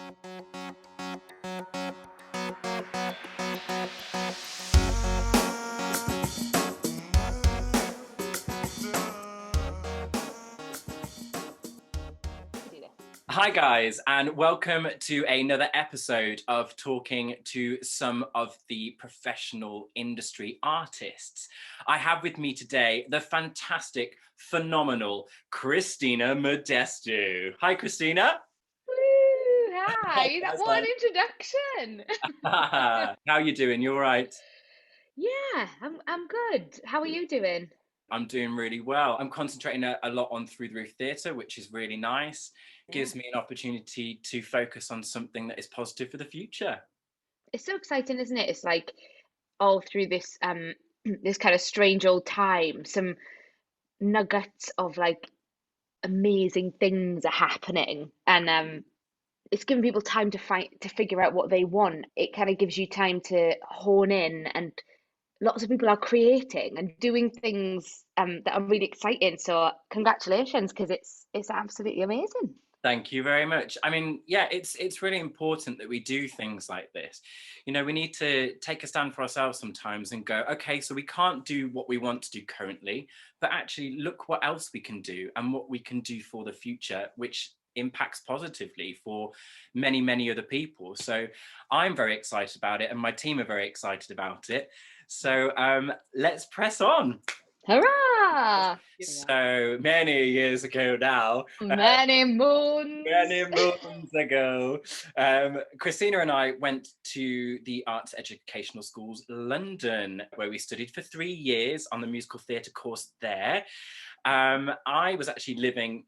Hi guys, and welcome to another episode of talking to some of the professional industry artists. I have with me today the fantastic, phenomenal Christina Modestou. Hi, Christina. Woo, hi, what an introduction. How are you doing? You all right? Yeah, I'm good. How are you doing? I'm doing really well. I'm concentrating a lot on Through the Roof Theatre, which is really nice. It gives me an opportunity to focus on something that is positive for the future. It's so exciting, isn't it? It's like all through this this kind of strange old time, some nuggets of like amazing things are happening, and it's giving people time to figure out what they want. It kind of gives you time to hone in, and lots of people are creating and doing things that are really exciting. So congratulations, because it's absolutely amazing. Thank you very much. I mean, yeah, it's really important that we do things like this. You know, we need to take a stand for ourselves sometimes and go, okay, so we can't do what we want to do currently, but actually look what else we can do and what we can do for the future, which impacts positively for many, many other people. So I'm very excited about it and my team are very excited about it. So let's press on. Hurrah! So many years ago now. Many moons. Many moons ago. Christina and I went to the Arts Educational Schools London, where we studied for 3 years on the musical theatre course there. I was actually living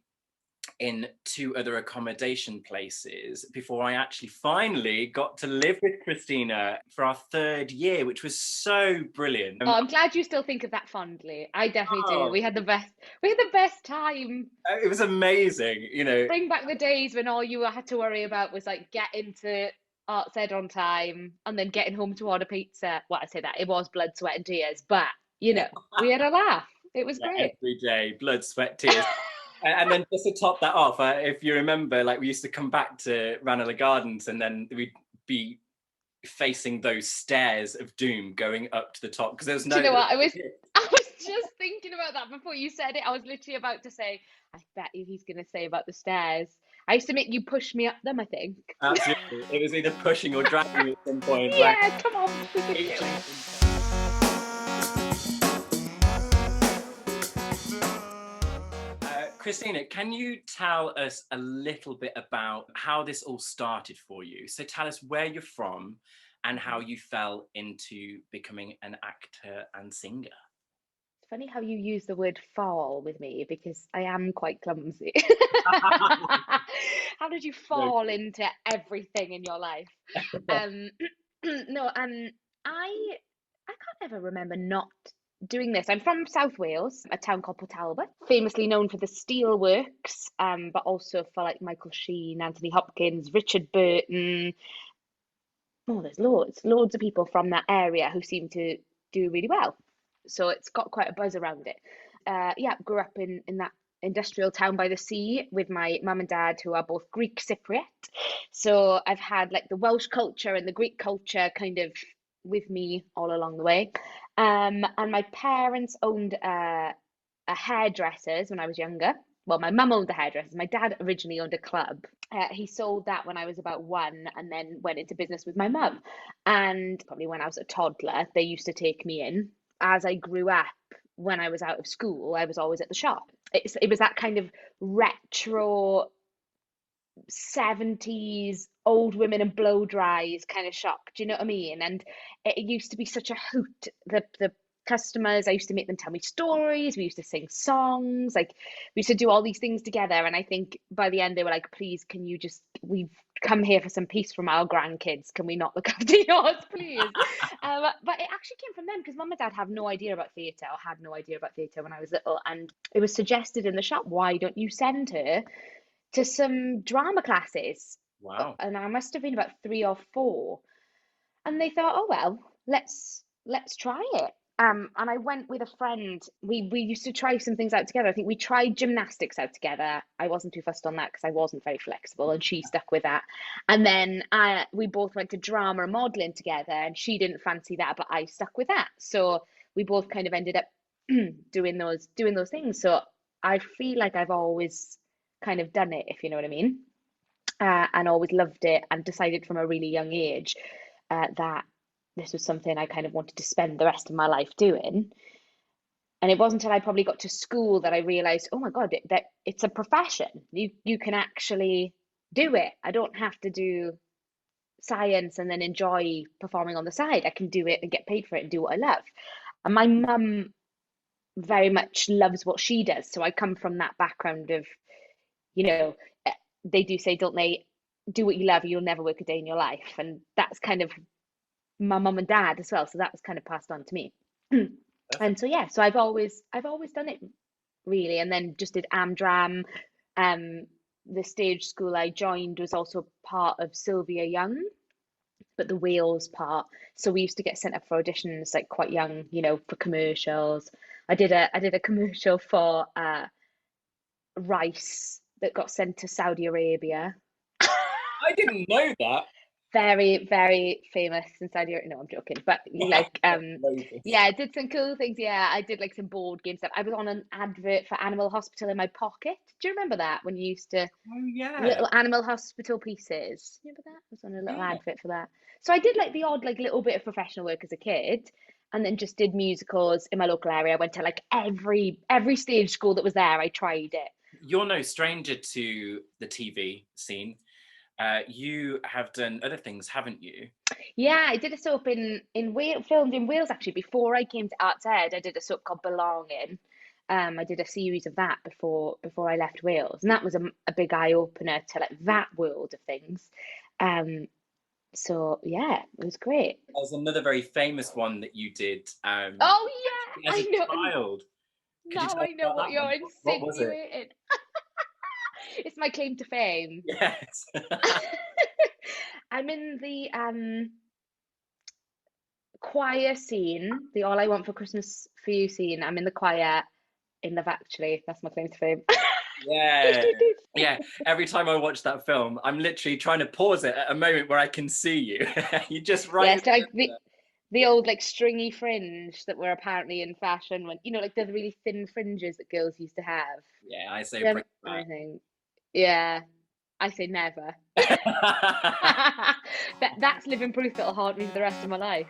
in 2 other accommodation places before I actually finally got to live with Christina for our 3rd year, which was so brilliant. I'm glad you still think of that fondly. I definitely do. We had the best time. It was amazing, you know. Bring back the days when all you had to worry about was like getting to Arts Ed on time and then getting home to order pizza. Well, I say that, it was blood, sweat and tears, but you know, we had a laugh. It was great. Every day, blood, sweat, tears. And then just to top that off, if you remember, like we used to come back to Ranelagh Gardens and then we'd be facing those stairs of doom going up to the top because there was no. Do you know what? I was just thinking about that before you said it. I was literally about to say, I bet you he's going to say about the stairs. I used to make you push me up them, I think. Absolutely. It was either pushing or dragging at some point. Yeah, like, come on. We can do it. Christina, can you tell us a little bit about how this all started for you? So tell us where you're from and how you fell into becoming an actor and singer. It's funny how you use the word fall with me because I am quite clumsy. How did you fall into everything in your life? No, I can't ever remember not doing this. I'm from South Wales, a town called Port Talbot, famously known for the steelworks, but also for like Michael Sheen, Anthony Hopkins, Richard Burton. Oh, there's loads of people from that area who seem to do really well. So it's got quite a buzz around it. Yeah, grew up in that industrial town by the sea with my mum and dad, who are both Greek Cypriot. So I've had like the Welsh culture and the Greek culture kind of with me all along the way. And my parents owned a hairdressers when I was younger. Well, my mum owned the hairdressers. My dad originally owned a club. He sold that when I was about 1 and then went into business with my mum. And probably when I was a toddler, they used to take me in. As I grew up, when I was out of school, I was always at the shop. It was that kind of retro 70s old women and blow dries kind of shop. Do you know what I mean? And it used to be such a hoot. The customers, I used to make them tell me stories. We used to sing songs. Like we used to do all these things together. And I think by the end they were like, please, can you just, we've come here for some peace from our grandkids. Can we not look after yours, please? But it actually came from them because mum and dad have no idea about theatre, or had no idea about theatre when I was little. And it was suggested in the shop, why don't you send her to some drama classes? Wow. And I must have been about 3 or 4. And they thought, oh well, let's try it. And I went with a friend. We used to try some things out together. I think we tried gymnastics out together. I wasn't too fussed on that because I wasn't very flexible, and she stuck with that. And then we both went to drama and modeling together, and she didn't fancy that, but I stuck with that. So we both kind of ended up doing those things. So I feel like I've always kind of done it, if you know what I mean, and always loved it, and decided from a really young age that this was something I kind of wanted to spend the rest of my life doing. And it wasn't until I probably got to school that I realized, oh my God, that it's a profession. You can actually do it. I don't have to do science and then enjoy performing on the side. I can do it and get paid for it and do what I love. And my mum very much loves what she does. So I come from that background of, you know, they do say, don't they, do what you love, you'll never work a day in your life. And that's kind of my mum and dad as well. So that was kind of passed on to me. And so yeah, so I've always done it really, and then just did Amdram. The stage school I joined was also part of Sylvia Young, but the Wales part. So we used to get sent up for auditions like quite young, for commercials. I did a commercial for rice that got sent to Saudi Arabia. I didn't know that. Very, very famous in Saudi Arabia. No, I'm joking. But yeah, I did some cool things. Yeah, I did like some board game stuff. I was on an advert for Animal Hospital in my pocket. Do you remember that when you used to Oh yeah. little Animal Hospital pieces? Remember that? I was on a little Yeah. advert for that. So I did like the odd like little bit of professional work as a kid, and then just did musicals in my local area. I went to like every stage school that was there. I tried it. You're no stranger to the TV scene. You have done other things, haven't you? Yeah, I did a soap in Wales, filmed in Wales actually. Before I came to Arts Ed, I did a soap called Belonging. I did a series of that before I left Wales, and that was a big eye opener to like that world of things. So yeah, it was great. There's another very famous one that you did Oh yeah, as I a know. child. Could you Now tell I me know about what that one? you're What was it? insinuating. It's my claim to fame. Yes. I'm in the choir scene, the All I Want for Christmas for You scene. I'm in the choir in Love Actually. That's my claim to fame. Doof, Yeah. doof, doof. Yeah. Every time I watch that film, I'm literally trying to pause it at a moment where I can see you. You just Yeah, right. it's like the old like stringy fringe that were apparently in fashion when like the really thin fringes that girls used to have. Yeah, I say Them, bring I it think. Yeah, I say never. back. That's living proof that'll haunt me for the rest of my life.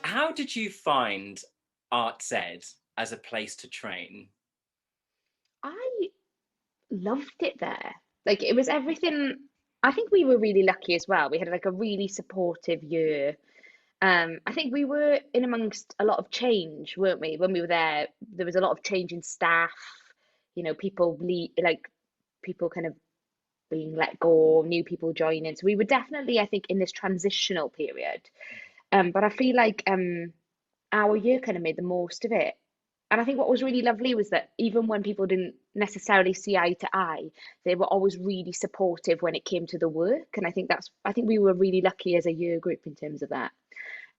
How did you find Arts Ed as a place to train? I loved it there. Like it was everything. I think we were really lucky as well. We had like a really supportive year. I think we were in amongst a lot of change, weren't we? When we were there, there was a lot of change in staff. People kind of being let go, new people joining. So we were definitely, I think, in this transitional period. But I feel like our year kind of made the most of it. And I think what was really lovely was that even when people didn't necessarily see eye to eye, they were always really supportive when it came to the work. And I think we were really lucky as a year group in terms of that.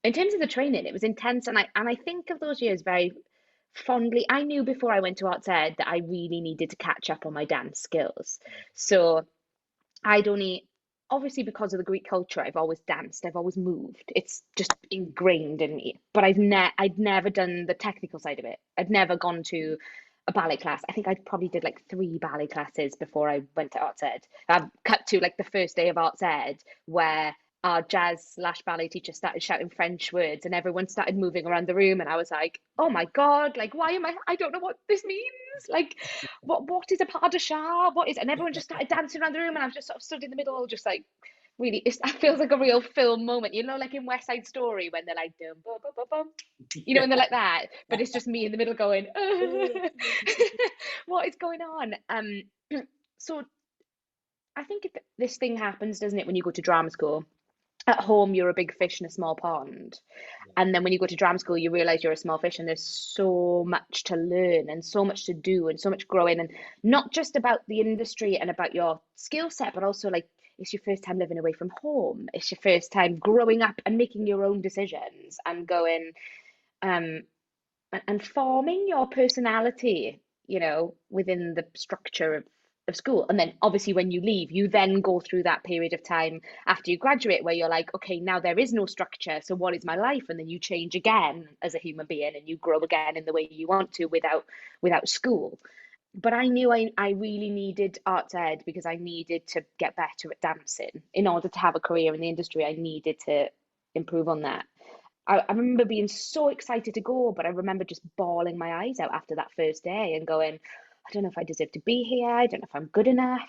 In terms of the training, it was intense, and I think of those years very fondly. I knew before I went to Arts Ed that I really needed to catch up on my dance skills. So I'd only, obviously because of the Greek culture, I've always danced, I've always moved. It's just ingrained in me. But I'd never done the technical side of it. I'd never gone to a ballet class. I think I probably did like 3 ballet classes before I went to Arts Ed. Cut to like the first day of Arts Ed where our jazz/ballet teacher started shouting French words and everyone started moving around the room, and I was like, oh my God, like why am I don't know what this means. Like what is a pas de chat? What is, and everyone just started dancing around the room, and I was just sort of stood in the middle, just like really, it feels like a real film moment, like in West Side Story when they're like dum, bum, bum, bum, bum. Yeah. When they're like that, but it's just me in the middle going, what is going on? So I think this thing happens, doesn't it, when you go to drama school? at home you're a big fish in a small pond. Yeah. And then when you go to drama school, you realize you're a small fish and there's so much to learn and so much to do and so much growing. And not just about the industry and about your skill set, but also like it's your first time living away from home. It's your first time growing up and making your own decisions and going um and forming your personality, within the structure of school. And then obviously when you leave, you then go through that period of time after you graduate where you're like, okay, now there is no structure. So what is my life? And then you change again as a human being and you grow again in the way you want to without school. But I knew I really needed arts ed because I needed to get better at dancing. In order to have a career in the industry, I needed to improve on that. I remember being so excited to go, but I remember just bawling my eyes out after that first day and going, I don't know if I deserve to be here. I don't know if I'm good enough.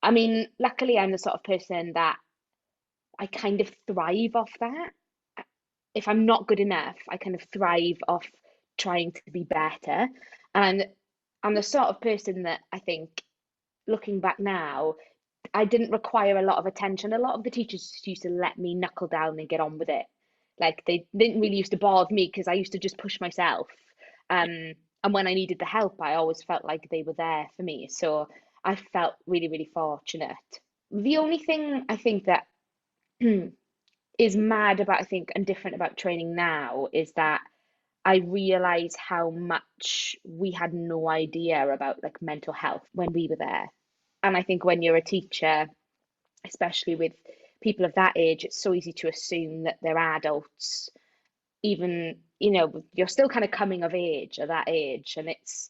I mean, luckily, I'm the sort of person that I kind of thrive off that. If I'm not good enough, I kind of thrive off trying to be better. And I'm the sort of person that I think, looking back now, I didn't require a lot of attention. A lot of the teachers just used to let me knuckle down and get on with it. Like they didn't really used to bother me because I used to just push myself. And when I needed the help, I always felt like they were there for me. So I felt really, really fortunate. The only thing I think that is mad about, I think, and different about training now is that I realize how much we had no idea about like mental health when we were there. And I think when you're a teacher, especially with people of that age, it's so easy to assume that they're adults, even, you're still kind of coming of age at that age. And it's,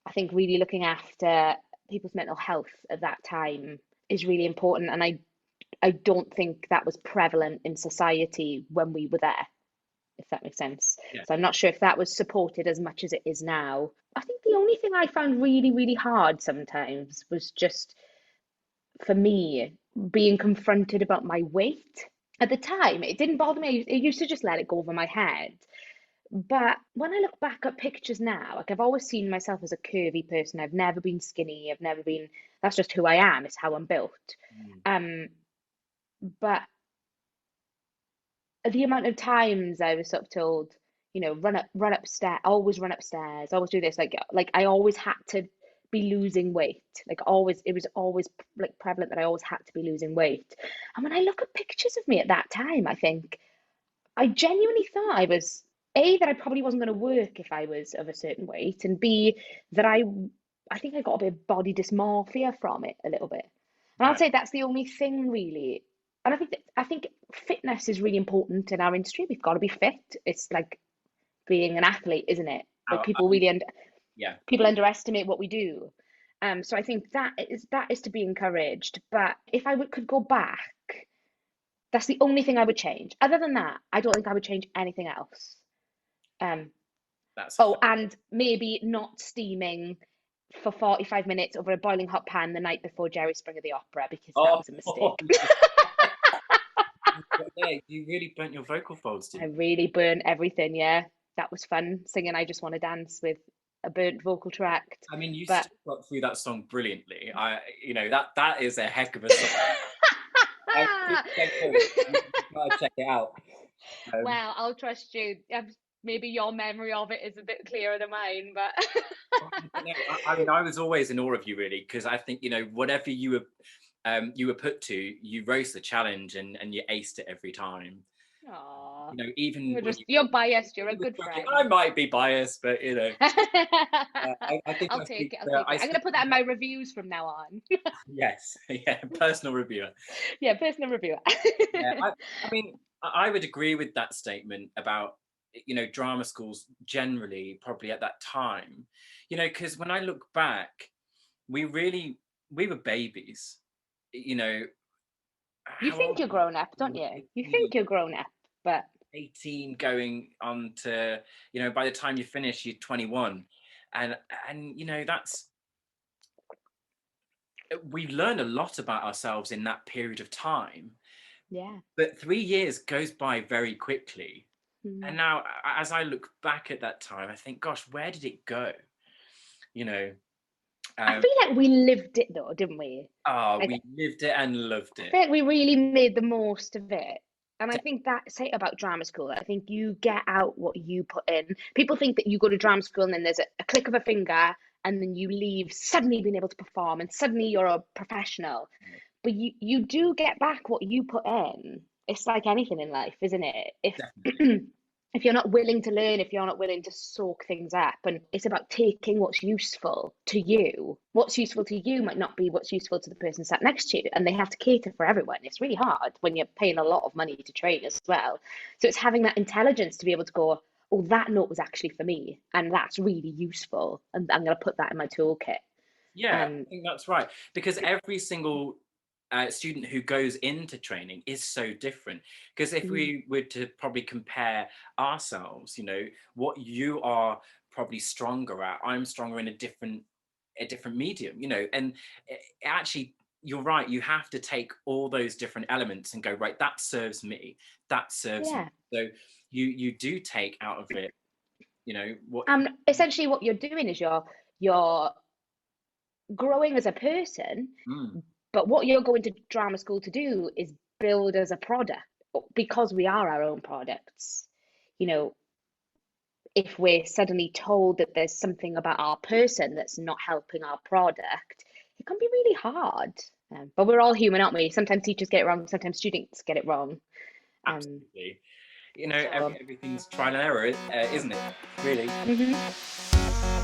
I think, really looking after people's mental health at that time is really important. And I don't think that was prevalent in society when we were there, if that makes sense. Yeah. So I'm not sure if that was supported as much as it is now. I think the only thing I found really, really hard sometimes was just, for me, being confronted about my weight. At the time, it didn't bother me. It used to just let it go over my head. But when I look back at pictures now, like I've always seen myself as a curvy person. I've never been skinny. I've never been, that's just who I am. It's how I'm built. Mm. But the amount of times I was sort of told, run upstairs, always do this. Like I always had to be losing weight. Like always, it was always like prevalent that I always had to be losing weight. And when I look at pictures of me at that time, I think I genuinely thought I was A, that I probably wasn't going to work if I was of a certain weight, and B, that I think I got a bit of body dysmorphia from it a little bit. And I'd Right. say that's the only thing really. And I think fitness is really important in our industry. We've got to be fit. It's like being an athlete, isn't it? Like I, people really yeah. people underestimate what we do. So I think that is to be encouraged. But if I could go back, that's the only thing I would change. Other than that, I don't think I would change anything else. Um, That's oh, and maybe not steaming for 45 minutes over a boiling hot pan the night before Jerry Springer the Opera because that oh, was a mistake. yeah, you really burnt your vocal folds, I didn't really burnt everything, yeah. That was fun singing I Just Want to Dance with a burnt vocal tract. you? I mean, you But still got through that song brilliantly. That is a heck of a song. I think you gotta check it out. Um, well, I'll trust you. Maybe your memory of it is a bit clearer than mine, but I mean, I was always in awe of you, really, because I think whatever you were put to, you rose the challenge and you aced it every time. Aw, Even when you're biased. You're a you were good struggling, friend. I might be biased, but I think I'll I take speak. it. I'll take it. I I'm gonna speak. put that in my reviews from now on. Yes, yeah, personal reviewer. Yeah, personal reviewer. Yeah, I mean, I would agree with that statement about drama schools generally, probably at that time, because when I look back, we really we were babies. You know, You how think old you're were we? grown up, We don't were you? You 18, think you're grown up, but 18 going on to by the time you finish, you're 21, and that's we learn a lot about ourselves in that period of time. yeah. But 3 years goes by very quickly. And Mm. now, as I look back at that time, I think, gosh, where did it go? You know, I Um, feel like we lived it though, didn't we? Like, we lived it and loved I it. feel like we really made the most of it. And I De- think that's it about drama school. I think you get out what you put in. People think that you go to drama school and then there's a click of a finger and then you leave suddenly being able to perform and suddenly you're a professional. But you do get back what you put in. It's like anything in life, isn't it? If Definitely. if you're not willing to learn, if you're not willing to soak things up, and it's about taking what's useful to you. What's useful to you might not be what's useful to the person sat next to you, and they have to cater for everyone. It's really hard when you're paying a lot of money to train as well. So it's having that intelligence to be able to go, oh, that note was actually for me, and that's really useful, and I'm going to put that in my toolkit. Yeah, I think that's right. Because every single student who goes into training is so different. Because if Mm, we were to probably compare ourselves, what you are probably stronger at, I'm stronger in a different medium, and actually you're right, you have to take all those different elements and go, right, that serves me, that serves me. yeah. So you do take out of it, what. Essentially, what you're doing is you're growing as a person, Mm, but what you're going to drama school to do is build as a product because we are our own products. You know, if we're suddenly told that there's something about our person that's not helping our product, it can be really hard. But we're all human, aren't we? Sometimes teachers get it wrong, sometimes students get it wrong. Um, absolutely. so, Everything's trial and error, isn't it? Really. mhm.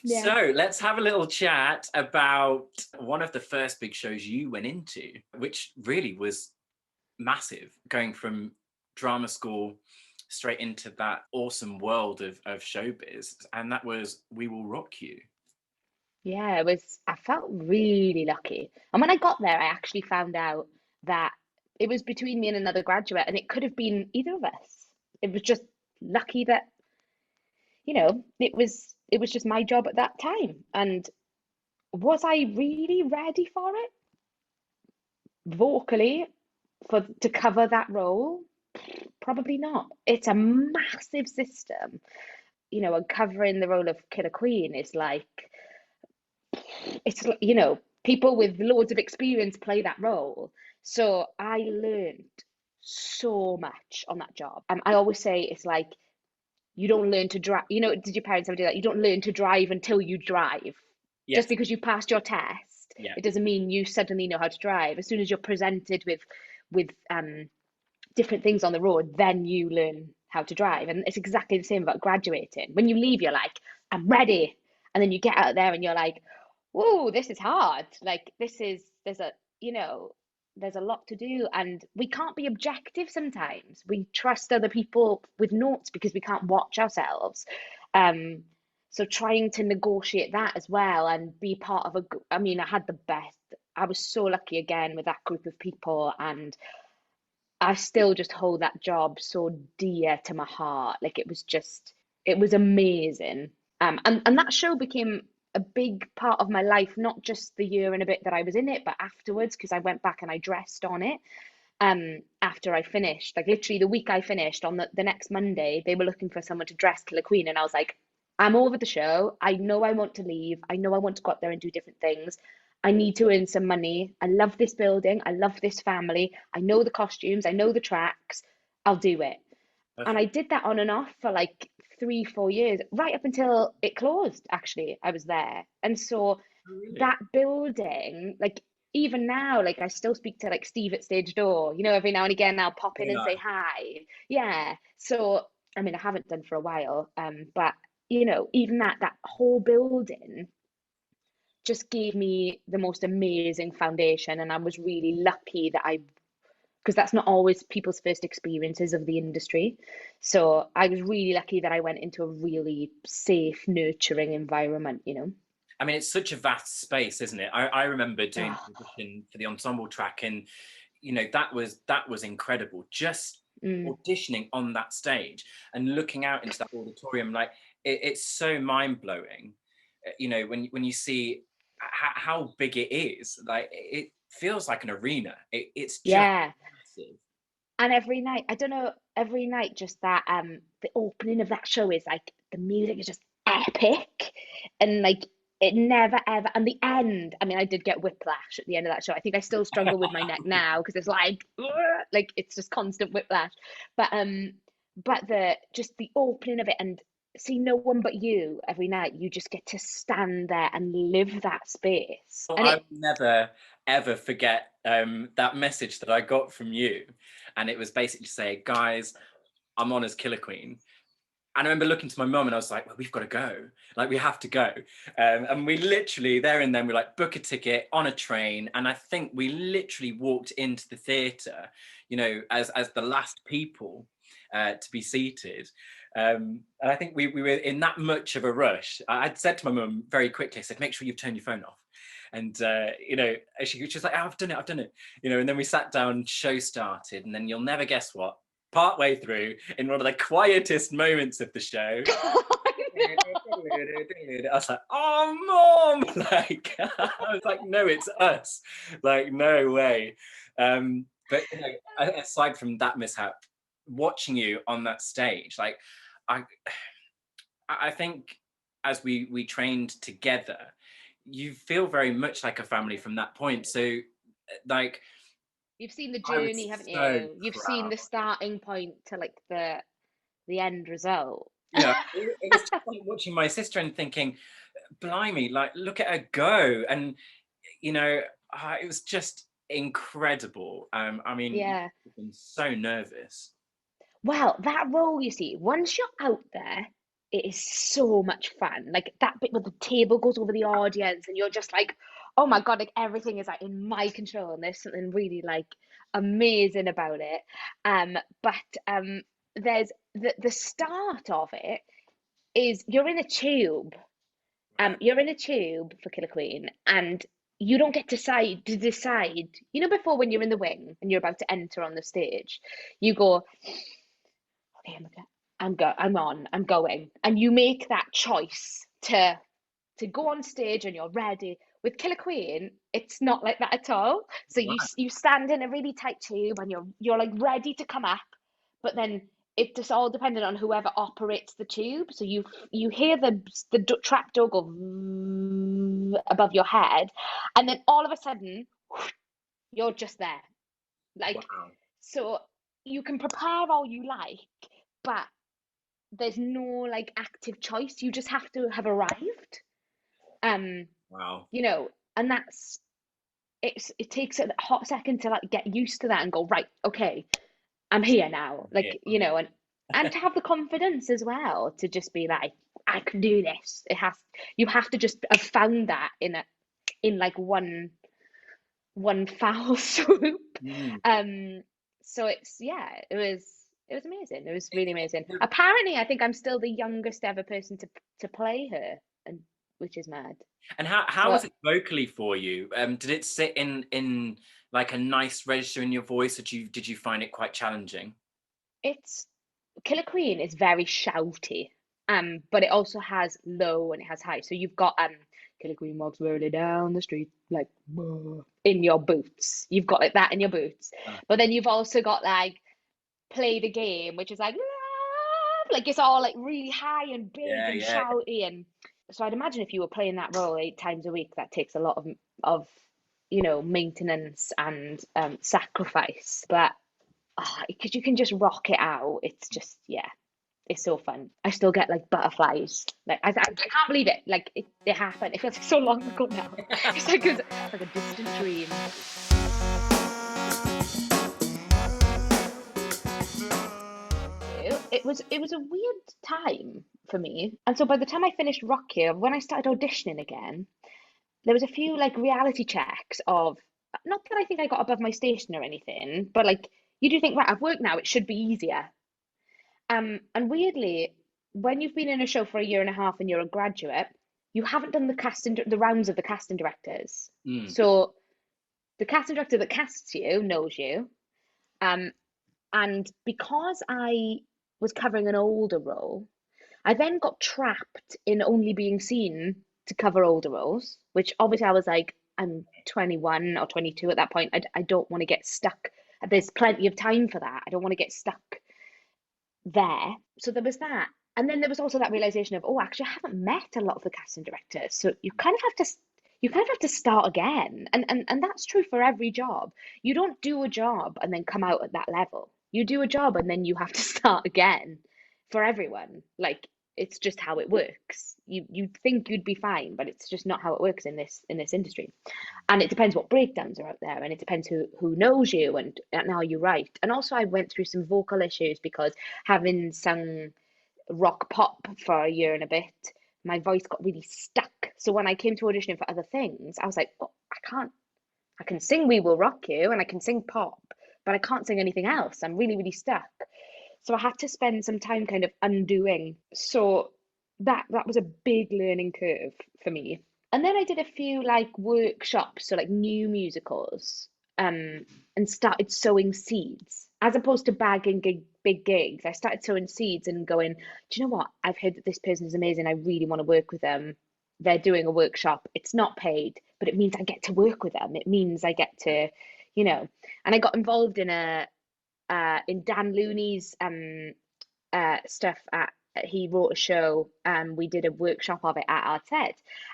Yeah. So let's have a little chat about one of the first big shows you went into, which really was massive, going from drama school straight into that awesome world of showbiz. And that was We Will Rock You. Yeah, I felt really lucky. And when I got there, I actually found out that it was between me and another graduate, and it could have been either of us. It was just lucky that, it was just my job at that time. And was I really ready for it vocally for to cover that role? Probably not. It's a massive system. And covering the role of Killer Queen is like people with loads of experience play that role. So I learned so much on that job. I always say it's like you don't learn to drive. Did your parents ever do that? You don't learn to drive until you drive. Just Yes. because you passed your test, Yeah. it doesn't mean you suddenly know how to drive. As soon as you're presented with different things on the road, then you learn how to drive. And it's exactly the same about graduating. When you leave, you're like, I'm ready. And then you get out there and you're like, whoa, this is hard. Like there's a lot to do, and we can't be objective sometimes. We trust other people with notes because we can't watch ourselves. So trying to negotiate that as well and be part of I mean, I had the best. I was so lucky again with that group of people, and I still just hold that job so dear to my heart. Like it was amazing. And that show became a big part of my life, not just the year and a bit that I was in it, but afterwards, because I went back and I dressed on it. After I finished, like literally the week I finished, on the next Monday, they were looking for someone to dress Killer Queen, and I was like, I'm over the show. I know I want to leave. I know I want to go out there and do different things. I need to earn some money. I love this building. I love this family. I know the costumes. I know the tracks. I'll do it. And I Perfect. did that on and off for like 3, 4 years, right up until it closed, actually. I was there. And so Oh, really? that building, like even now, like I still speak to like Steve at stage door, every now and again I'll pop in Very and say nice. hi. Yeah. So I mean, I haven't done for a while, but even that whole building just gave me the most amazing foundation, and I was really lucky that I because that's not always people's first experiences of the industry. So I was really lucky that I went into a really safe, nurturing environment. I mean, it's such a vast space, isn't it? I remember doing Oh, the audition for the ensemble track, and that was incredible. Just mm, auditioning on that stage and looking out into that auditorium, like it's so mind blowing. When you see how big it is, like it feels like an arena. It's just yeah. massive. And every night, I don't know, every night just that the opening of that show is like the music is just epic, and like it never ever, and the end, I mean, I did get whiplash at the end of that show. I think I still struggle with my neck now because it's like it's just constant whiplash. But the just the opening of it, and see no one but you every night, you just get to stand there and live that space. Well, And I it will never ever forget that message that I got from you, and it was basically to say, guys, I'm on as Killer Queen. And I remember looking to my mum and I was like, well, we've got to go. Like, we have to go. And we literally, there and then, we like, book a ticket on a train. And I think we literally walked into the theatre, you know, as the last people to be seated. And I think we were in that much of a rush. I'd said to my mum very quickly, I said, make sure you've turned your phone off. And, you know, she was like, oh, I've done it. You know, and then we sat down, show started. And then you'll never guess what. Partway through, in one of the quietest moments of the show, I was like, "Oh, mom!" Like, I was like, "No, it's us!" Like, no way. But you know, aside from that mishap, watching you on that stage, like, I, I think as we trained together, you feel very much like a family from that point. So, like, you've seen the I was journey, haven't so you? You've seen proud. the starting point to like the end result. You know, it was just like watching my sister and thinking, blimey, like, look at her go. And, you know, it was just incredible. I mean, you Yeah. have been so nervous. Well, that role, you see, once you're out there, it is so much fun. Like that bit where the table goes over the audience and you're just like, oh my God, like everything is like in my control and there's something really like amazing about it. But there's the start of it is you're in a tube for Killer Queen, and you don't get to decide. You know, before when you're in the wing and you're about to enter on the stage, you go, okay, I'm going, and you make that choice to go on stage and you're ready. With Killer Queen, it's not like that at all. So Right. you stand in a really tight tube and you're like ready to come up, but then it just all dependent on whoever operates the tube. So you hear the trap door go above your head, and then all of a sudden you're just there. Like, Wow. so you can prepare all you like, but there's no like active choice. You just have to have arrived. Um, Wow. you know, and it takes a hot second to like get used to that and go, right, okay, I'm here now. Yeah. Like, you know, and to have the confidence as well to just be like, I can do this. You have to just have found that in like one foul swoop. Mm. Um, so it was amazing. It was really amazing. Apparently, I think I'm still the youngest ever person to play her, and which is mad. And how So was it vocally for you? Did it sit in like a nice register in your voice, or did you find it quite challenging? it's Killer Queen is very shouty, but it also has low and it has high. So you've got Killer Queen walks slowly down the street like "Whoa," in your boots. You've got like that in your boots, Ah, but then you've also got like play the game, which is like "Ah," like it's all like really high and big yeah, and yeah. shouty, and so I'd imagine if you were playing that role 8 times a week, that takes a lot of you know maintenance and sacrifice, but because you can just rock it out. It's just yeah, it's so fun. I still get like butterflies. Like I can't believe it. Like it happened. It feels like so long ago now. It's like a distant dream. It was a weird time for me. And so by the time I finished Rocky, when I started auditioning again, there was a few like reality checks of not that I think I got above my station or anything, but like you do think, right, I've worked now, it should be easier. And weirdly, when you've been in a show for a year and a half and you're a graduate, you haven't done the rounds of the casting directors. Mm. So the casting director that casts you knows you. Um, and because I was covering an older role, I then got trapped in only being seen to cover older roles, which obviously I was like, I'm 21 or 22 at that point. I don't want to get stuck There's plenty of time for that. I don't want to get stuck there. So there was that. And then there was also that realization of, oh, actually, I haven't met a lot of the casting directors. So you kind of have to start again. And that's true for every job. You don't do a job and then come out at that level. You do a job and then you have to start again for everyone. Like it's just how it works. You think you'd be fine, but it's just not how it works in this industry. And it depends what breakdowns are out there, and it depends who knows you and how you write. And also I went through some vocal issues because having sung rock pop for a year and a bit, my voice got really stuck. So when I came to auditioning for other things, I was like, oh, I can sing We Will Rock You and I can sing pop, but I can't sing anything else. I'm really, really stuck. So I had to spend some time kind of undoing. So that was a big learning curve for me. And then I did a few like workshops, so like new musicals, and started sowing seeds. As opposed to bagging big gigs, I started sowing seeds and going, do you know what? I've heard that this person is amazing. I really want to work with them. They're doing a workshop. It's not paid, but it means I get to work with them. It means I get to, you know, and I got involved in Dan Looney's stuff at he wrote a show and we did a workshop of it at our TED,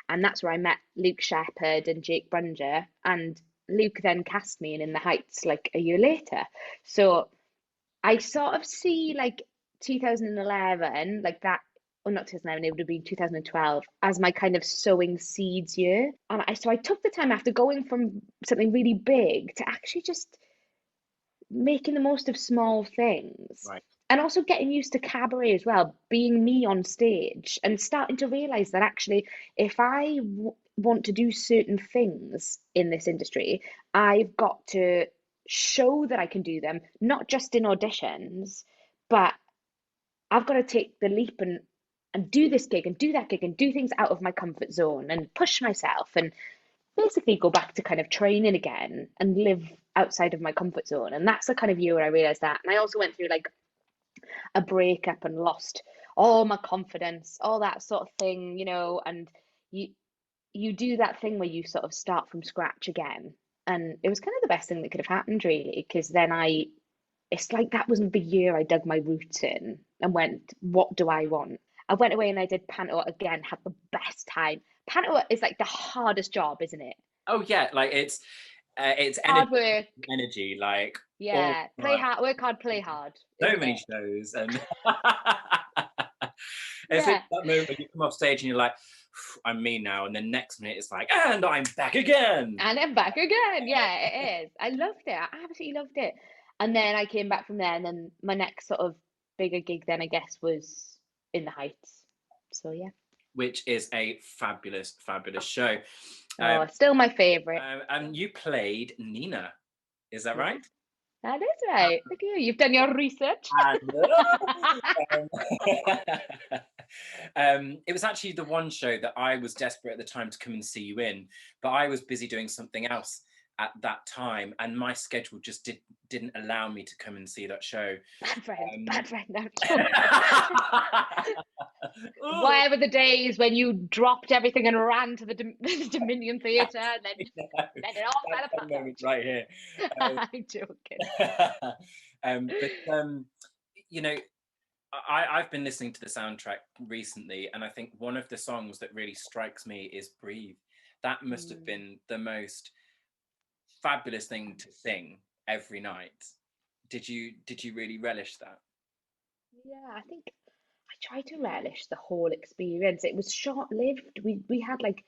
and that's where I met Luke Shepherd and Jake Brunger, and Luke then cast me in The Heights like a year later. So I sort of see like 2011 like that, or not 2011, it would have been 2012 as my kind of sowing seeds year. And I took the time after going from something really big to actually just making the most of small things. Right. And also getting used to cabaret as well, being me on stage and starting to realize that actually, if I want to do certain things in this industry, I've got to show that I can do them, not just in auditions, but I've got to take the leap and do this gig and do that gig and do things out of my comfort zone and push myself and basically go back to kind of training again and live outside of my comfort zone. And that's the kind of year where I realized that. And I also went through like a breakup and lost all my confidence, all that sort of thing, and you do that thing where you sort of start from scratch again. And it was kind of the best thing that could have happened, really, because then it's like that wasn't the year I dug my roots in and went, what do I want? I went away and I did Panto again, had the best time. Panto is like the hardest job, isn't it? Oh yeah, like it's hard work. energy, like Yeah, play hard, work hard, play hard. So many shows, and it's Yeah. that moment when you come off stage and you're like, I'm me now, and then next minute it's like, and I'm back again. And I'm back again. Yeah, it is. I loved it. I absolutely loved it. And then I came back from there, and then my next sort of bigger gig then I guess was in The Heights. So yeah. Which is a fabulous, fabulous show. Still my favourite. And you played Nina, is that right? That is right. Look at you. You've done your research. I know. It was actually the one show that I was desperate at the time to come and see you in, but I was busy doing something else at that time, and my schedule just didn't allow me to come and see that show. Bad friend. No, where were the days when you dropped everything and ran to the Dominion Theatre and then it all fell apart? Moment right here. I'm joking. I've been listening to the soundtrack recently, and I think one of the songs that really strikes me is Breathe. That must have been the most fabulous thing to sing every night. Did you really relish that? Yeah, I think I tried to relish the whole experience. It was short-lived. We had like,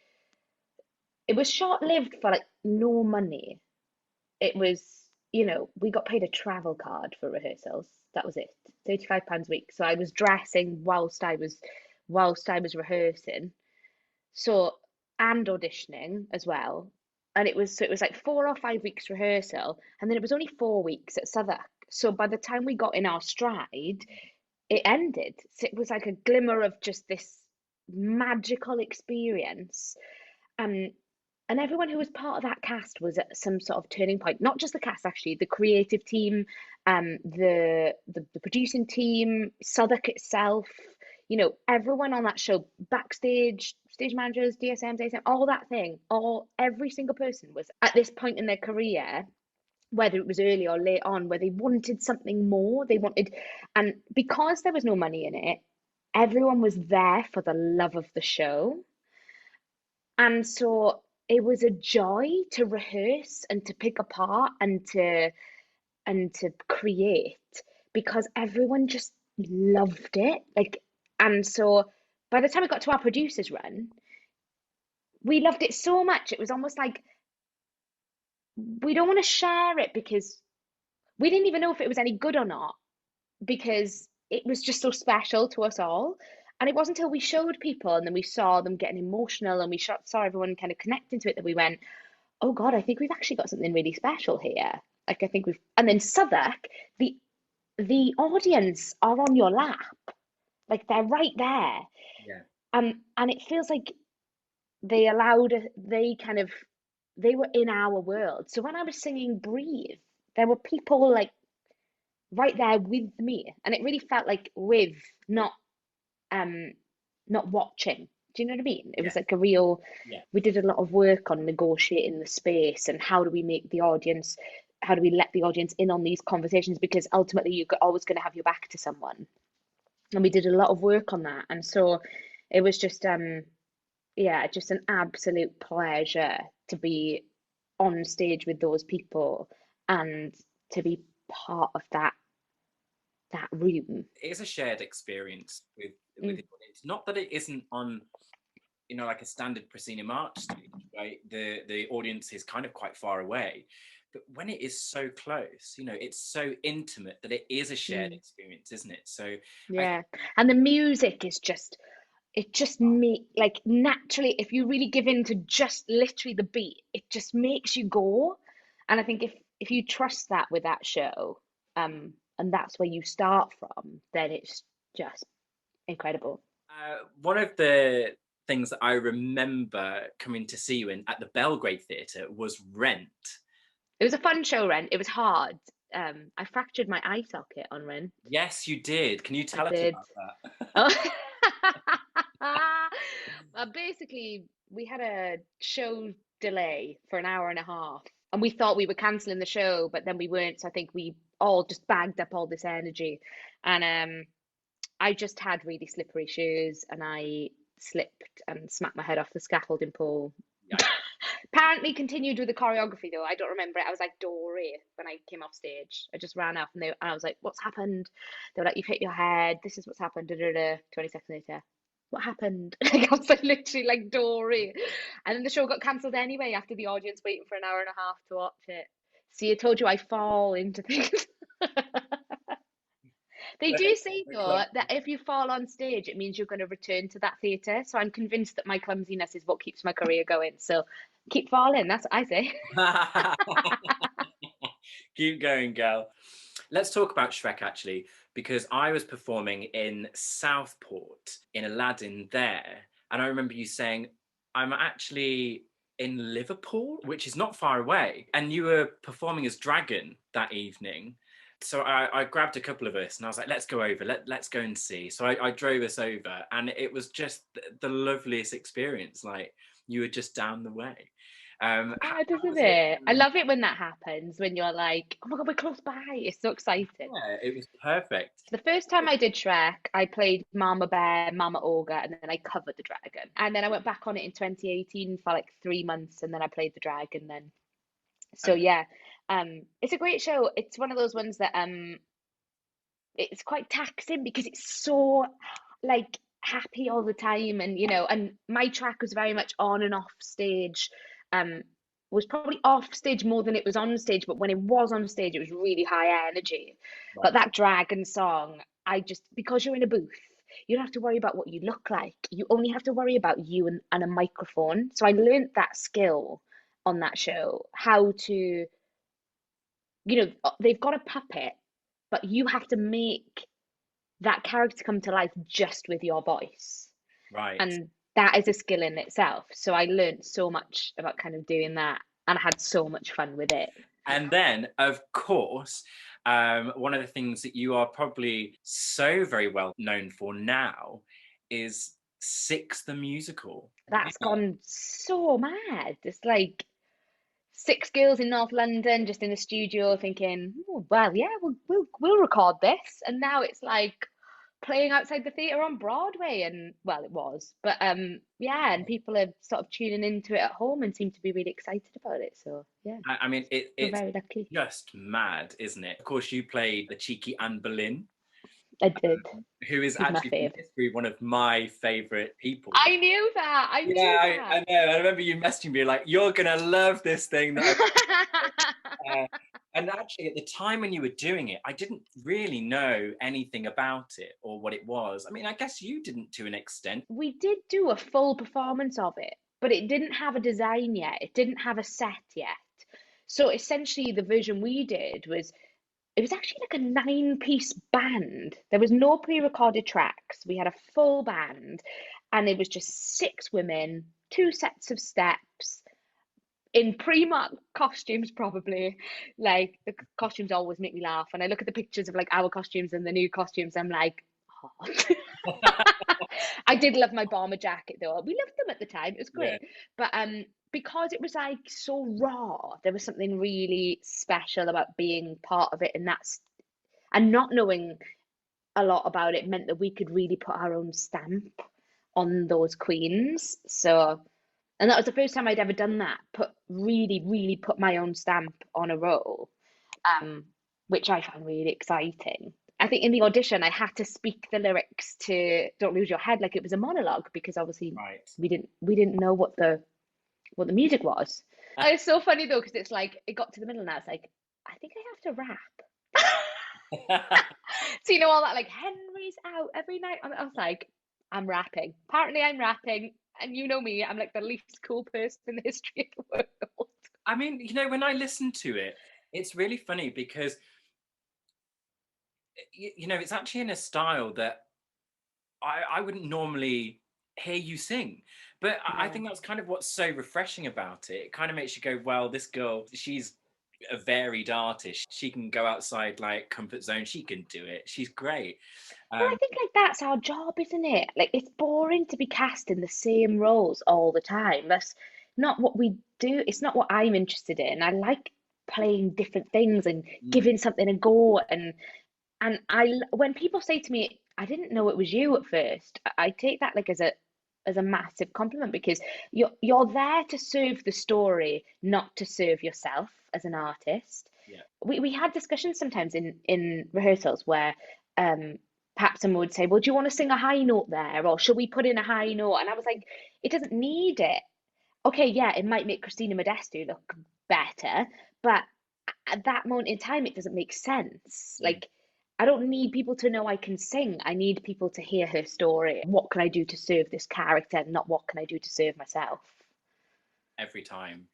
it was short-lived for like no money. It was, we got paid a travel card for rehearsals. That was it. £35 a week. So I was dressing whilst I was rehearsing. So, and auditioning as well. And it was like 4 or 5 weeks rehearsal, and then it was only 4 weeks at Southwark. So by the time we got in our stride, it ended. So it was like a glimmer of just this magical experience. And everyone who was part of that cast was at some sort of turning point. Not just the cast, actually, the creative team, the producing team, Southwark itself. Everyone on that show, backstage, stage managers, DSMs, ASM, all that thing, every single person was at this point in their career whether it was early or late on, where they wanted something more. They wanted, and because there was no money in it, everyone was there for the love of the show. And so it was a joy to rehearse and to pick apart and to create, because everyone just loved it. Like, and so by the time we got to our producers run, we loved it so much. It was almost like we don't want to share it because we didn't even know if it was any good or not, because it was just so special to us all. And it wasn't until we showed people and then we saw them getting emotional and we saw everyone kind of connecting to it that we went, oh God, I think we've actually got something really special here. Like, I think we've, and then Southwark, the audience are on your lap, like they're right there. Yeah. And it feels like they allowed, they kind of, they were in our world. So when I was singing Breathe, there were people like right there with me, and it really felt like with, not um not watching. Do you know what I mean? It Yeah. was like a real, Yeah. we did a lot of work on negotiating the space and how do we make the audience, how do we let the audience in on these conversations, because ultimately you're always going to have your back to someone. And we did a lot of work on that. And so it was just yeah, just an absolute pleasure to be on stage with those people and to be part of that room. It is a shared experience with Mm, the audience. Not that it isn't on, like a standard proscenium arch stage, right? The audience is kind of quite far away, but when it is so close, it's so intimate that it is a shared mm, experience, isn't it? So I yeah. think, And the music is just, it just me like naturally, if you really give in to just literally the beat, it just makes you go. And I think if you trust that with that show, and that's where you start from, then it's just incredible. one of the things that I remember coming to see you in at the Belgrade Theatre was Rent. It was a fun show, Rent. It was hard. I fractured my eye socket on Rent. Yes, you did. Can you I tell us did. about that? Oh. Basically, we had a show delay for an hour and a half, and we thought we were cancelling the show, but then we weren't. So I think we all just bagged up all this energy, and I just had really slippery shoes, and I slipped and smacked my head off the scaffolding pole. Yeah. Apparently continued with the choreography though. I don't remember it. I was like Dory when I came off stage. I just ran off and I was like, "What's happened?" They were like, "You've hit your head. This is what's happened." Da, da, da. 20 seconds later, what happened? Like, I was like literally like Dory. And then the show got cancelled anyway after the audience waiting for an hour and a half to watch it. See, I told you I fall into things. They do say though that if you fall on stage, it means you're going to return to that theatre. So I'm convinced that my clumsiness is what keeps my career going. So keep falling. That's what I say. Keep going, girl. Let's talk about Shrek actually, because I was performing in Southport in Aladdin there, and I remember you saying, I'm actually in Liverpool, which is not far away, and you were performing as Dragon that evening. So I grabbed a couple of us and I was like, let's go over, let's go and see. So I drove us over, and it was just the loveliest experience. Like, you were just down the way. How Doesn't was it? it? I love it when that happens, when you're like, oh my God, we're close by. It's so exciting. Yeah, it was perfect. The first time I did Shrek, I played Mama Bear, Mama Ogre, and then I covered the dragon. And then I went back on it in 2018 for like 3 months, and then I played the dragon then. So Okay. yeah, it's a great show. It's one of those ones that it's quite taxing because it's so like happy all the time, and and my track was very much on and off stage. um was probably off stage more than it was on stage, but when it was on stage it was really high energy. But Right. that dragon song, I just, because you're in a booth, you don't have to worry about what you look like. You only have to worry about you and a microphone. So I learned that skill on that show, how to, they've got a puppet, but you have to make that character come to life just with your voice. Right. And that is a skill in itself. So I learned so much about kind of doing that, and I had so much fun with it. And then, of course, one of the things that you are probably so very well known for now is Six the Musical. That's gone so mad. It's like six girls in North London just in the studio thinking, oh, well, yeah, we'll record this. And now it's like playing outside the theatre on Broadway, and well, it was, but yeah, and people are sort of tuning into it at home and seem to be really excited about it. So yeah, I mean, we're it's very lucky. just mad, isn't it? Of course, you played the cheeky Anne Boleyn, I did. who is She's my actually from fave. history one of my favourite people. I knew that. I Yeah, knew I know. I remember you messaging me like, "You're gonna love this thing that that. and actually, at the time when you were doing it, I didn't really know anything about it or what it was. I mean, I guess you didn't to an extent. We did do a full performance of it, but it didn't have a design yet. It didn't have a set yet. So essentially, the version we did was it was actually like a nine-piece band. There was no pre-recorded tracks. We had a full band, and it was just six women, two sets of steps in pre-marked costumes, probably. Like the costumes always make me laugh. And I look at the pictures of like our costumes and the new costumes, I'm like, oh. I did love my bomber jacket though. We loved them at the time. It was Yeah. great. But because it was like so raw, there was something really special about being part of it, and that's and not knowing a lot about it meant that we could really put our own stamp on those queens. So and that was the first time I'd ever done that. Really put my own stamp on a role, which I found really exciting. I think in the audition I had to speak the lyrics to "Don't Lose Your Head" like it was a monologue because obviously Right. we didn't know what the music was. And it's so funny though because it's like it got to the middle and I was like, I think I have to rap. So you know all that like Henry's out every night. I was like, I'm rapping. Apparently I'm rapping, and you know me, I'm like the least cool person in the history of the world. I mean, when I listen to it, it's really funny because it's actually in a style that I wouldn't normally hear you sing. But I Yeah. think that's kind of what's so refreshing about it. It kind of makes you go, well, this girl, she's a varied artist. She can go outside like comfort zone. She can do it. She's great. Well, I Um, think like that's our job, isn't it? Like it's boring to be cast in the same roles all the time. That's not what we do. It's not what I'm interested in. I like playing different things and mm, giving something a go. And when people say to me, I didn't know it was you at first, I take that like as a massive compliment because you're there to serve the story, not to serve yourself as an artist. yeah. We had discussions sometimes in rehearsals where um perhaps someone would say, well, do you want to sing a high note there, or should we put in a high note? And I was like, it doesn't need it. Okay, yeah, it might make Christina Modestou look better, but at that moment in time, it doesn't make sense. Mm. Like, I don't need people to know I can sing. I need people to hear her story. What can I do to serve this character, not what can I do to serve myself? Every time.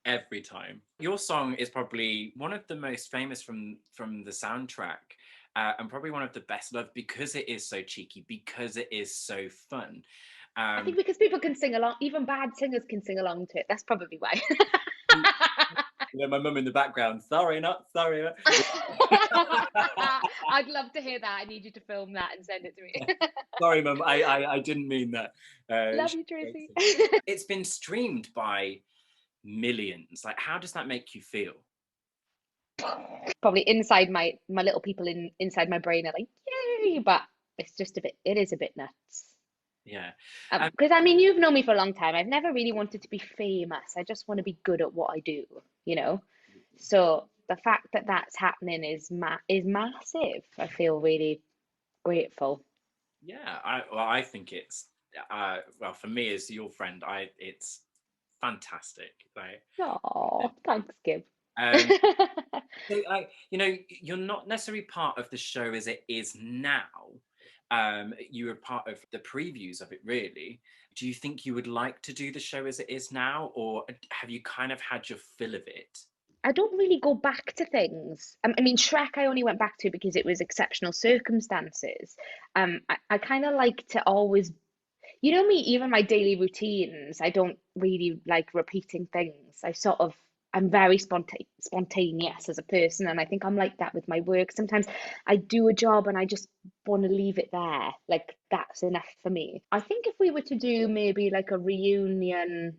Every time. Your song is probably one of the most famous from the soundtrack, and probably one of the best loved because it is so cheeky, because it is so fun. I think Um, because people can sing along, even bad singers can sing along to it. That's probably why. my mum in the background. Sorry, not sorry. I'd love to hear that. I need you to film that and send it to me. Sorry, mum. I didn't mean that. Love you, Tracy. It's been streamed by millions. Like, how does that make you feel? Probably inside my little people inside my brain are like, yay, but it is a bit nuts. Yeah. Because I mean, you've known me for a long time. I've never really wanted to be famous. I just want to be good at what I do, you know? So the fact that that's happening is massive. I feel really grateful. Yeah, I think it's well, for me as your friend, it's fantastic. Like, Oh, thanks, Gib. um, so, you're not necessarily part of the show as it is now. You were part of the previews of it, really. Do you think you would like to do the show as it is now, or have you kind of had your fill of it? I don't really go back to things. I mean, Shrek, I only went back to because it was exceptional circumstances. I kind of like to always, you know me, even my daily routines, I don't really like repeating things. I'm very spontaneous as a person, and I think I'm like that with my work. Sometimes I do a job and I just want to leave it there. Like that's enough for me. I think if we were to do maybe like a reunion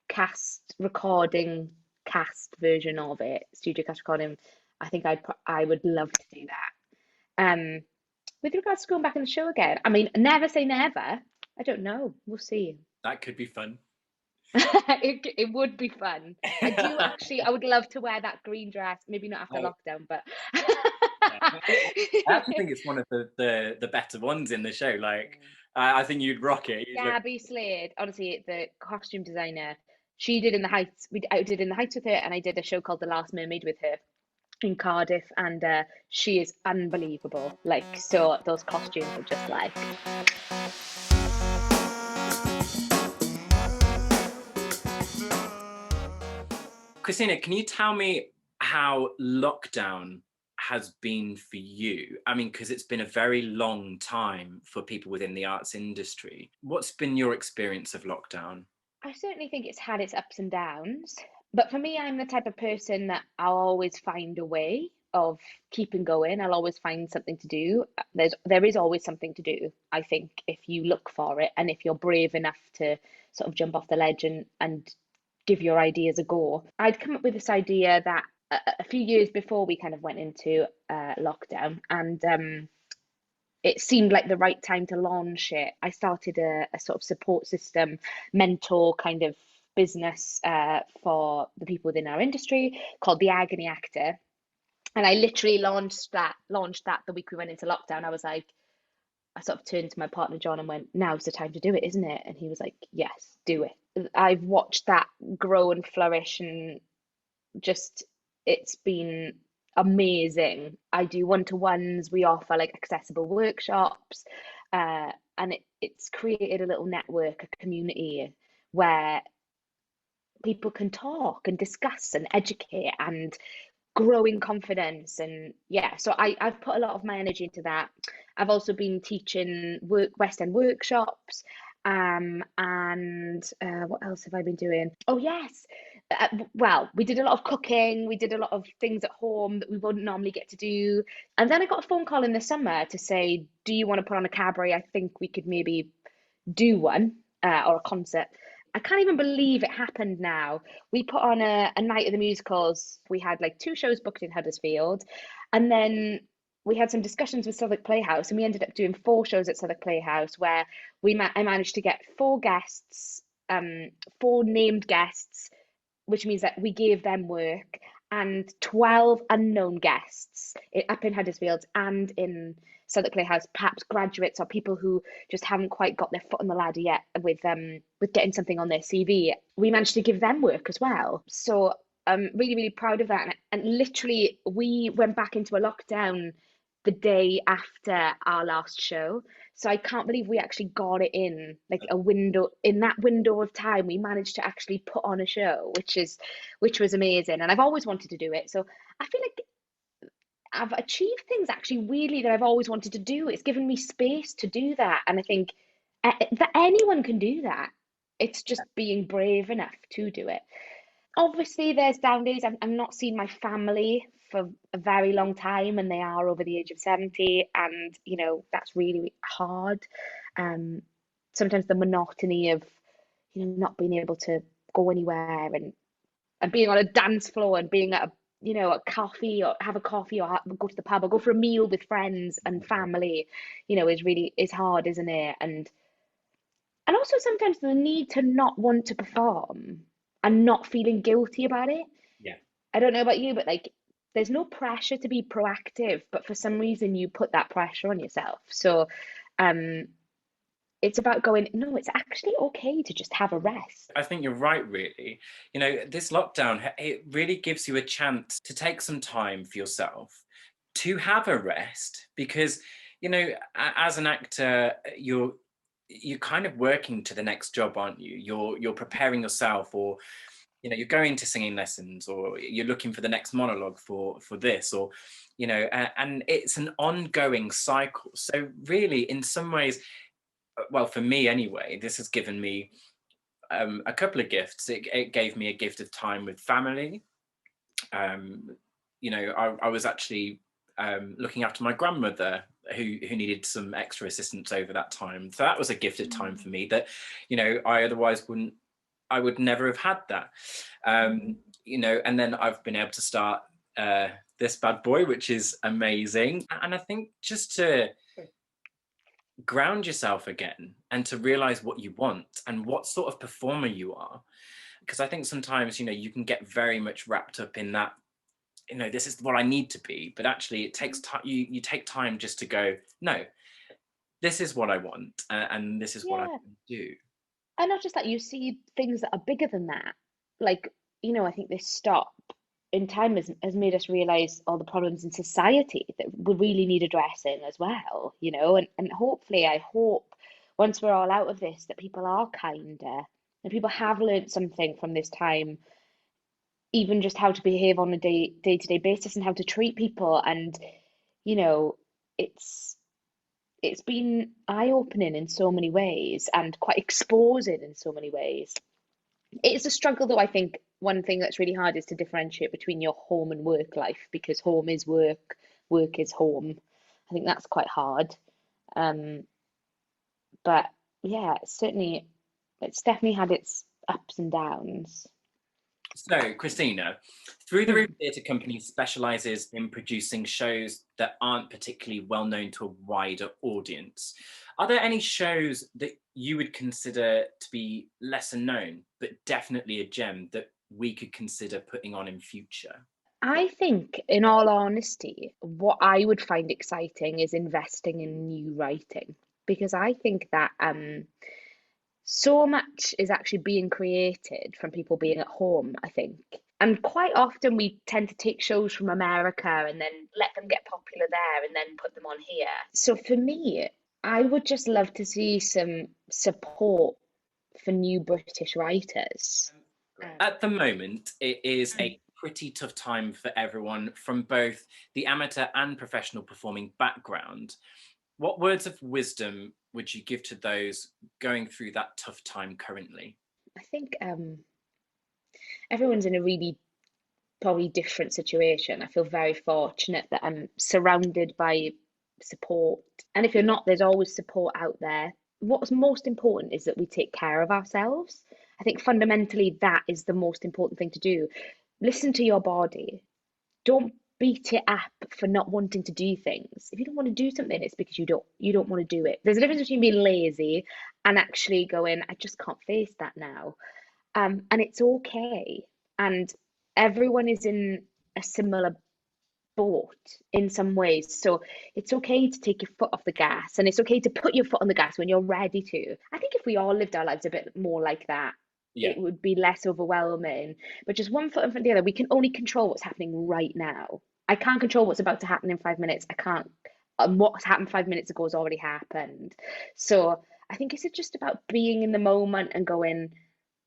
cast recording cast version of it, studio cast recording, I think I would love to do that. With regards to going back in the show again, I mean, never say never. I don't know. We'll see. That could be fun. It would be fun. I do actually. I would love to wear that green dress. Maybe not after lockdown, but I actually think it's one of the better ones in the show. Like, I think you'd rock it. Gabby Slade, honestly, the costume designer, she did In the Heights. I did In the Heights with her, and I did a show called The Last Mermaid with her in Cardiff, and she is unbelievable. Like, so those costumes are just like. Christina, can you tell me how lockdown has been for you? I mean, because it's been a very long time for people within the arts industry. What's been your experience of lockdown? I certainly think it's had its ups and downs. But for me, I'm the type of person that I'll always find a way of keeping going. I'll always find something to do. There is always something to do, I think, if you look for it and if you're brave enough to sort of jump off the ledge and give your ideas a go. I'd come up with this idea that a few years before we kind of went into lockdown, and it seemed like the right time to launch it. I started a sort of support system, mentor kind of business for the people within our industry called the Agony Actor. And I literally launched that the week we went into lockdown. I was like, I sort of turned to my partner John and went, now's the time to do it, isn't it? And he was like, yes, do it. I've watched that grow and flourish, and just it's been amazing. I do one-to-ones, we offer like accessible workshops, and it's created a little network, a community where people can talk and discuss and educate and growing confidence. And yeah, so I've put a lot of my energy into that. I've also been teaching West End workshops, and what else have I been doing? Oh yes, well, we did a lot of cooking, we did a lot of things at home that we wouldn't normally get to do. And then I got a phone call in the summer to say, do you want to put on a cabaret? I think we could maybe do one, or a concert. I can't even believe it happened now. We put on a night of the musicals. We had like 2 shows booked in Huddersfield, and then we had some discussions with Southwark Playhouse, and we ended up doing 4 shows at Southwark Playhouse, where I managed to get 4 guests, 4 named guests, which means that we gave them work, and 12 unknown guests up in Huddersfield and in Southwark Playhouse, perhaps graduates or people who just haven't quite got their foot on the ladder yet with getting something on their CV. We managed to give them work as well. So I'm really, really proud of that. And literally, we went back into a lockdown the day after our last show. So I can't believe we actually got it in like in that window of time. We managed to actually put on a show, which was amazing. And I've always wanted to do it. So I feel like I've achieved things actually weirdly that I've always wanted to do. It's given me space to do that. And I think that anyone can do that. It's just being brave enough to do it. Obviously, there's down days. I'm not seeing my family for a very long time, and they are over the age of 70. And, that's really hard. Sometimes the monotony of, not being able to go anywhere and being on a dance floor and being at a coffee or have a coffee or go to the pub or go for a meal with friends and family, is hard, isn't it? And also sometimes the need to not want to perform and not feeling guilty about it. Yeah. I don't know about you, but like there's no pressure to be proactive, but for some reason you put that pressure on yourself. So it's about going, no, it's actually okay to just have a rest. I think you're right, really. This lockdown, it really gives you a chance to take some time for yourself, to have a rest, because, as an actor, you're kind of working to the next job, aren't you? You're preparing yourself, or, you're going to singing lessons, or you're looking for the next monologue for this, or, and it's an ongoing cycle. So really, in some ways, well, for me anyway, this has given me a couple of gifts. It gave me a gift of time with family. I was actually looking after my grandmother who needed some extra assistance over that time. So that was a gift of time for me that, I otherwise wouldn't I would never have had that. And then I've been able to start this bad boy, which is amazing. And I think just to ground yourself again and to realize what you want and what sort of performer you are. Because I think sometimes, you can get very much wrapped up in that, this is what I need to be. But actually, it takes time. You take time just to go, no, this is what I want, and this is what I Yeah. can do. And not just that, you see things that are bigger than that. Like, I think this stop in time has made us realize all the problems in society that we really need addressing as well, and hopefully, I hope once we're all out of this that people are kinder and people have learned something from this time, even just how to behave on a day-to-day basis and how to treat people. And, you know, it's it's been eye-opening in so many ways and quite exposing in so many ways. It's a struggle, though. I think one thing that's really hard is to differentiate between your home and work life, because home is work, work is home. I think that's quite hard. Um, but yeah, it's definitely had its ups and downs. So, Christina, Through the Room Theatre Company specialises in producing shows that aren't particularly well known to a wider audience. Are there any shows that you would consider to be lesser known, but definitely a gem that we could consider putting on in future? I think, in all honesty, what I would find exciting is investing in new writing, because I think that so much is actually being created from people being at home, I think. And quite often we tend to take shows from America and then let them get popular there and then put them on here. So for me, I would just love to see some support for new British writers. At the moment, it is a pretty tough time for everyone from both the amateur and professional performing background. What words of wisdom would you give to those going through that tough time currently? I think everyone's in a really probably different situation. I feel very fortunate that I'm surrounded by support. And if you're not, there's always support out there. What's most important is that we take care of ourselves. I think fundamentally that is the most important thing to do. Listen to your body. Don't beat it up for not wanting to do things. If you don't want to do something, it's because you don't want to do it. There's a difference between being lazy and actually going, I just can't face that now. And it's okay. And everyone is in a similar boat in some ways. So it's okay to take your foot off the gas, and it's okay to put your foot on the gas when you're ready to. I think if we all lived our lives a bit more like that, Yeah, it would be less overwhelming. But just one foot in front of the other, we can only control what's happening right now. I can't control what's about to happen in 5 minutes. I can't. And what's happened 5 minutes ago has already happened. So I think it's just about being in the moment and going,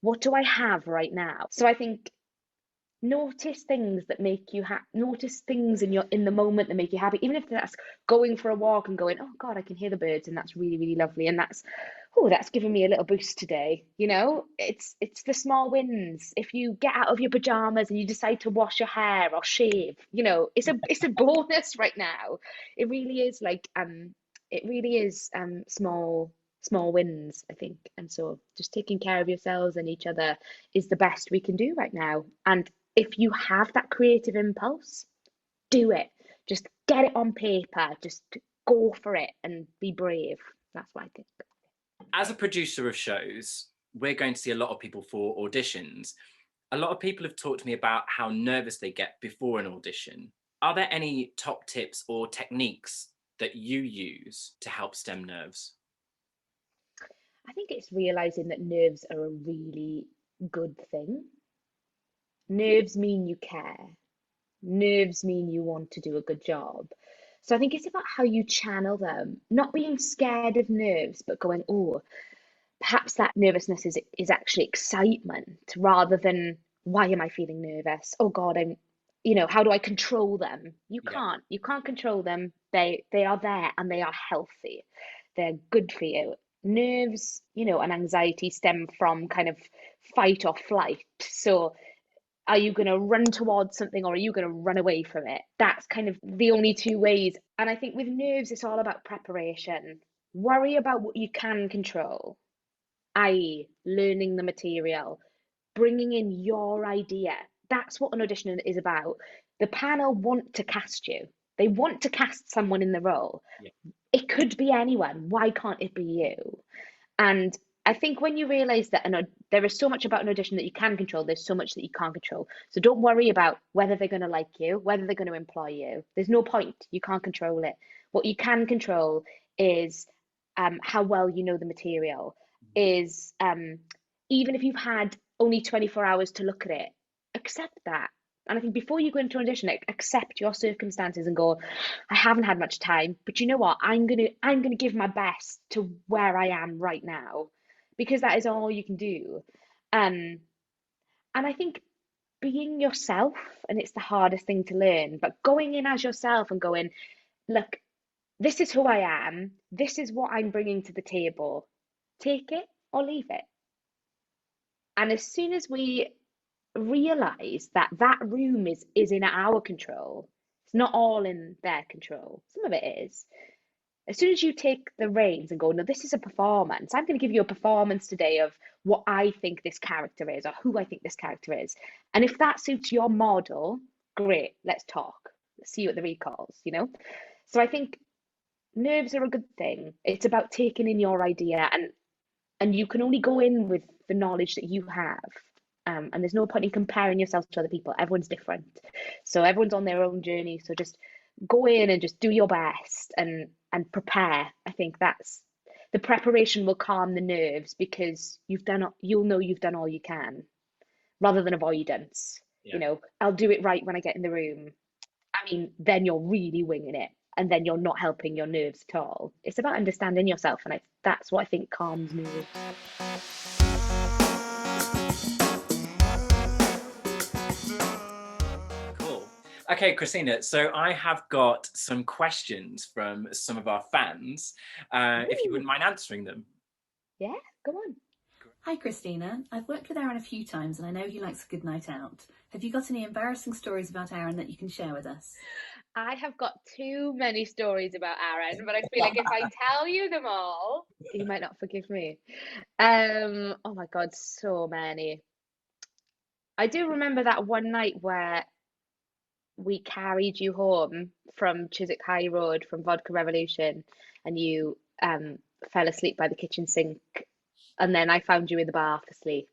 what do I have right now? So I think notice things that make you happy. Notice things in the moment that make you happy, even if that's going for a walk and going, oh God, I can hear the birds, and that's really, really lovely, and that's giving me a little boost today. It's the small wins. If you get out of your pajamas and you decide to wash your hair or shave, it's a bonus right now. It really is, small wins, I think. And so just taking care of yourselves and each other is the best we can do right now. And if you have that creative impulse, do it. Just get it on paper. Just go for it and be brave. That's what I think. as a producer of shows, we're going to see a lot of people for auditions. A lot of people have talked to me about how nervous they get before an audition. Are there any top tips or techniques that you use to help stem nerves? I think it's realizing that nerves are a really good thing. Nerves mean you care. Nerves mean you want to do a good job. So I think it's about how you channel them, not being scared of nerves, but going, oh, perhaps that nervousness is actually excitement rather than why am I feeling nervous? Oh God, how do I control them? You Yeah, can't. You can't control them. They are there and they are healthy. They're good for you. Nerves, and anxiety stem from kind of fight or flight. So are you going to run towards something or are you going to run away from it? That's kind of the only two ways. And I think with nerves, it's all about preparation. Worry about what you can control, i.e., learning the material, bringing in your idea. That's what an audition is about. The panel want to cast you. They want to cast someone in the role. Yeah. It could be anyone. Why can't it be you? And I think when you realize that there is so much about an audition that you can control, there's so much that you can't control. So don't worry about whether they're going to like you, whether they're going to employ you. There's no point. You can't control it. What you can control is how well you know the material. Is even if you've had only 24 hours to look at it, accept that. And I think before you go into an audition, accept your circumstances and go, I haven't had much time, but you know what? I'm gonna give my best to where I am right now, because that is all you can do. Um, and I think being yourself, and it's the hardest thing to learn, but going in as yourself and going, look, this is who I am. This is what I'm bringing to the table. Take it or leave it. And as soon as we realize that that room is in our control, it's not all in their control. Some of it is. As soon as you take the reins and go, no, this is a performance. I'm going to give you a performance today of what I think this character is or who I think this character is. And if that suits your model, great, let's talk. Let's see you at the recalls, you know? So I think nerves are a good thing. It's about taking in your idea, and you can only go in with the knowledge that you have. And there's no point in comparing yourself to other people. Everyone's different. So everyone's on their own journey. So just go in and just do your best and prepare. I think that's the preparation will calm the nerves, because you'll know you've done all you can, rather than avoidance. Yeah. You know, I'll do it right when I get in the room. I mean, then you're really winging it, and then you're not helping your nerves at all. It's about understanding yourself, and that's what I think calms nerves. Cool. Okay, Christina, so I have got some questions from some of our fans, if you Ooh, wouldn't mind answering them. yeah, go on. Hi Christina, I've worked with Aaron a few times and I know he likes a good night out. Have you got any embarrassing stories about Aaron that you can share with us? I have got too many stories about Aaron, but I feel like if I tell you them all, you might not forgive me. Oh my God, so many. I do remember that one night where we carried you home from Chiswick High Road from Vodka Revolution, and you fell asleep by the kitchen sink, and then I found you in the bath asleep,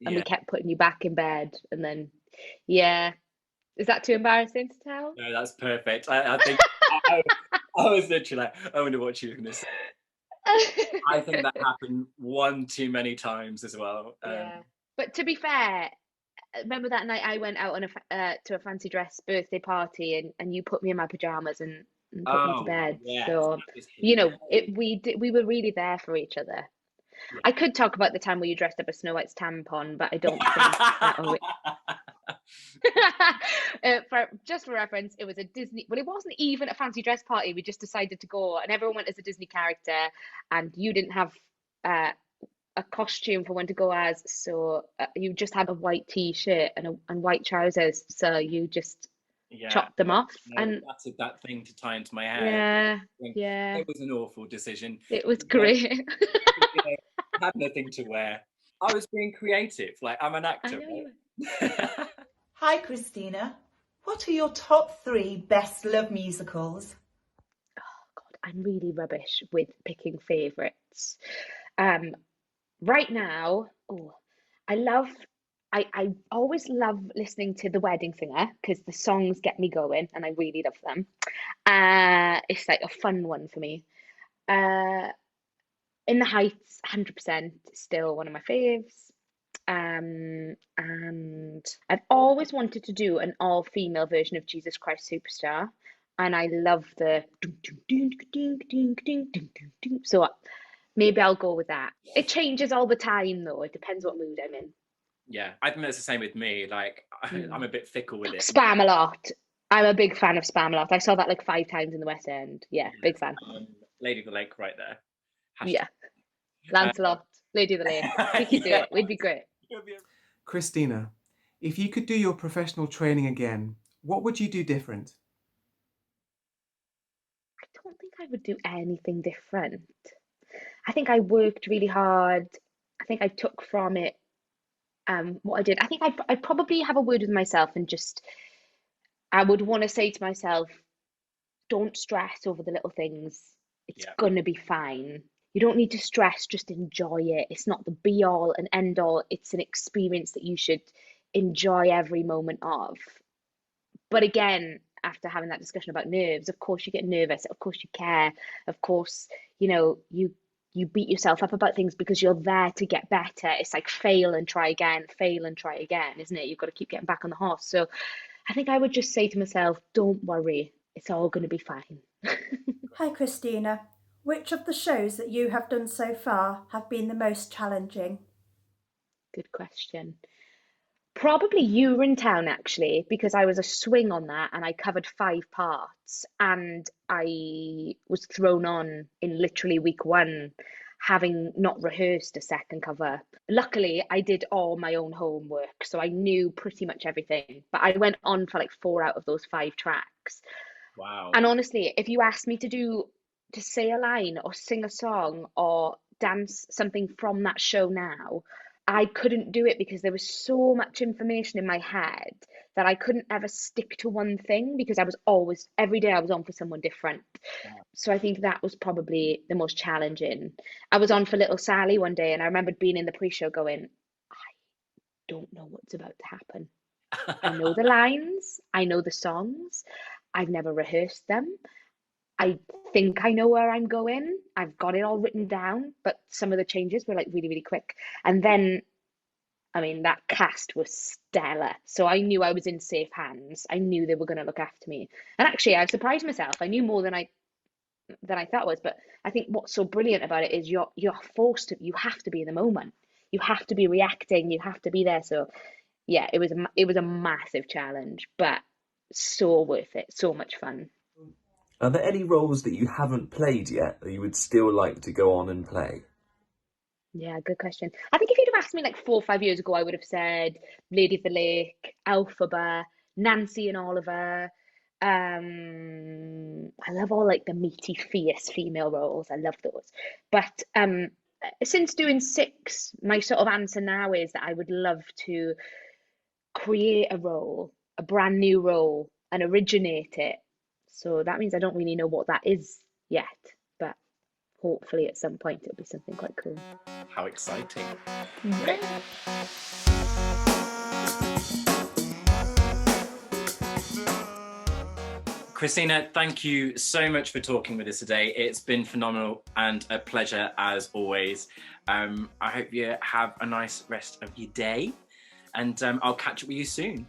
and we Yeah, kept putting you back in bed, and then yeah, is that too embarrassing to tell? no, that's perfect. I think I was literally like, I wonder what she was going to say. I think that happened one too many times as well. Yeah. But to be fair, remember that night I went out on to a fancy dress birthday party, and you put me in my pajamas and put me to Oh, bed. yes, So, that was you know, hilarious. we were really there for each other. I could talk about the time where you dressed up as Snow White's tampon, but I don't think that will. Just for reference, it was a Disney. Well, it wasn't even a fancy dress party. We just decided to go, and everyone went as a Disney character, and you didn't have uh, a costume for when to go as, so you just had a white t-shirt and white trousers, so you just Yeah, chopped them off, no, and that's that thing to tie into my hair. yeah, yeah, It was an awful decision. it was But, great. you know, I had nothing to wear. I was being creative. Like, I'm an I actor, know you were. right? Hi, Christina. What are your top three best love musicals? God, I'm really rubbish with picking favorites. Um, right now, oh, I love. I always love listening to The Wedding Singer, because the songs get me going and I really love them. It's like a fun one for me. Uh, In the Heights, 100% still one of my faves. And I've always wanted to do an all-female version of Jesus Christ Superstar, and I love the ding, ding, ding, ding, ding, ding, ding, ding, ding. So maybe I'll go with that. It changes all the time, though. It depends what mood I'm in. Yeah, I think that's the same with me. Like, I'm a bit fickle with it. Spam a lot. I'm a big fan of Spam a lot. I saw that like 5 times in the West End. Yeah, big fan. Lady of the Lake right there. Yeah, Uh, Lancelot, Lady of the Lake. We could do yeah. it. We'd be great. Christina, if you could do your professional training again, what would you do different? I don't think I would do anything different. I think I worked really hard. I think I took from it what I did. I think I'd probably have a word with myself and just, I would want to say to myself, don't stress over the little things. It's Yeah. gonna be fine. You don't need to stress, just enjoy it. It's not the be all and end all. It's an experience that you should enjoy every moment of. But again, after having that discussion about nerves, of course you get nervous, of course you care, of course, you beat yourself up about things because you're there to get better. It's like fail and try again, fail and try again, isn't it? You've got to keep getting back on the horse. So I think I would just say to myself, don't worry, it's all going to be fine. Hi Christina, which of the shows that you have done so far have been the most challenging? Good question. Probably Urinetown actually, because I was a swing on that and I covered 5 parts and I was thrown on in literally week 1, having not rehearsed a second cover. Luckily, I did all my own homework, so I knew pretty much everything. But I went on for like 4 out of those 5 tracks. Wow. And honestly, if you asked me to say a line or sing a song or dance something from that show now, I couldn't do it because there was so much information in my head that I couldn't ever stick to one thing because I was always, every day I was on for someone different. So I think that was probably the most challenging. I was on for Little Sally one day and I remembered being in the pre-show going, I don't know what's about to happen. I know the lines, I know the songs, I've never rehearsed them. I think I know where I'm going. I've got it all written down, but some of the changes were like really, really quick. And then, I mean, that cast was stellar. So I knew I was in safe hands. I knew they were going to look after me. And actually, I surprised myself. I knew more than I thought it was. But I think what's so brilliant about it is you're forced to. You have to be in the moment. You have to be reacting. You have to be there. So yeah, it was a massive challenge, but so worth it. So much fun. Are there any roles that you haven't played yet that you would still like to go on and play? Yeah, good question. I think if you'd have asked me like 4 or 5 years ago, I would have said Lady of the Lake, Elphaba, Nancy and Oliver. I love all like the meaty, fierce female roles. I love those. But since doing 6, my sort of answer now is that I would love to create a role, a brand new role, and originate it. So that means I don't really know what that is yet, but hopefully at some point it'll be something quite cool. How exciting. Great. Christina, thank you so much for talking with us today. It's been phenomenal and a pleasure as always. I hope you have a nice rest of your day and I'll catch up with you soon.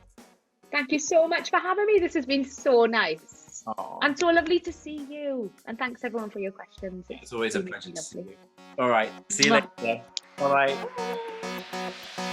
Thank you so much for having me. This has been so nice. Aww. And so lovely to see you. And thanks everyone for your questions. It's always a really pleasure to see lovely. you. All right, see you later. Bye-bye. Bye.